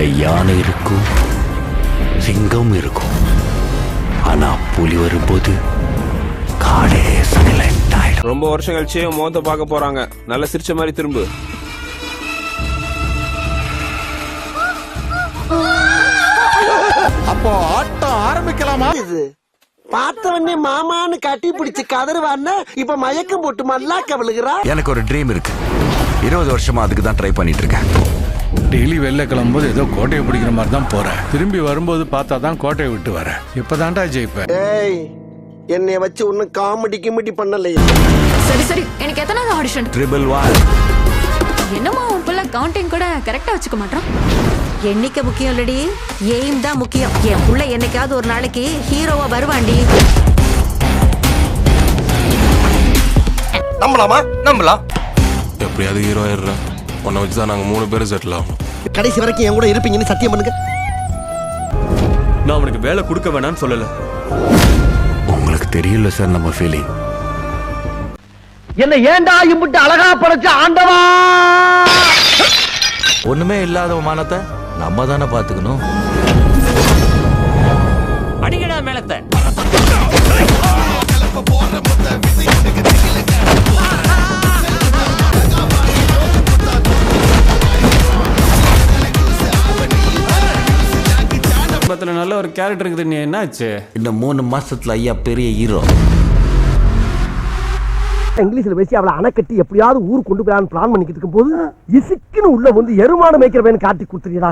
காட்டுல யானை இருக்கும், சிங்கம் இருக்கும். ஆனா புலி வரும்போது காடே சைலண்ட் ஆயிடும். ரொம்ப வருஷம் கழிச்சு மோத்த பார்க்க போறாங்க. நல்ல சிரிச்ச மாதிரி திரும்பு. அப்போ ஆட்டம் ஆரம்பிக்கலாமா? பார்த்தவனே மாமான்னு கட்டி பிடிச்சு கதறுவான்னு இப்ப மயக்கம் போட்டு மல்லாக்க விழுகிறா. எனக்கு ஒரு ட்ரீம் இருக்கு. 20 வருஷமா அதுக்கு தான் ட்ரை பண்ணிட்டு இருக்கேன். டெய்லி வெளில கிளம்பும்போது ஏதோ கோட்டையை பிடிக்கிற மாதிரி தான் போறேன். திரும்பி வரும்போது பார்த்தா தான் கோட்டையை விட்டு வரேன். இப்பதான்டா ஜெயிப்பேன். ஏய், என்னைய வச்சு ஒன்னும் காமெடி கிமெடி பண்ணலையே. சரி சரி, எனக்கு எத்தனாவது ஆடிஷன்? 111. என்னமா உன் புள்ள கவுண்டிங் கூட கரெக்டா வச்சுக்க மாட்டான். எண்ணிக்கை முக்கியம் இல்லடி, எய்ம் தான் முக்கியம். என் புள்ள என்னைக்காவது ஒரு நாளைக்கு ஹீரோவா வருவாண்டி. நம்பலாமா? நம்பலாம். எப்படியாவது ஹீரோ ஆயிடுறேன். உன்னை வச்சுதான் நாங்க 3 பேரும் செட்டில் ஆகும். கடைசி வரைக்கும் என் கூட இருப்பீங்கன்னு சத்தியம் பண்ணுங்க. நான் அவனுக்கு வேலை கொடுக்க வேணாம்னு சொல்லல. உங்களுக்கு தெரியல சார் நம்ம ஃபீலிங். என்ன ஏண்டா இம்புட்டு அழகா படைச்ச ஆண்டவா? ஒண்ணுமே இல்லாத மானத்தை நம்ம தானே பாத்துக்கணும். அடிக்கடா மேலத்தை. நல்ல ஒரு கேரக்டர் இருக்குது. நீ என்னாச்சு? இந்த 3 மாசத்துல ஐயா பெரிய ஹீரோ. இங்கிலீஷ்ல பேசி அவளை அணைக்கட்டி எப்படியாவது ஊர் கொண்டு போயான்னு பிளான் பண்ணிக்கிட்டு இருக்கும் போது இசுக்குன்னு உள்ள வந்து எருமாடு மேய்க்கிறவன் காட்டி கொடுத்துறீடா.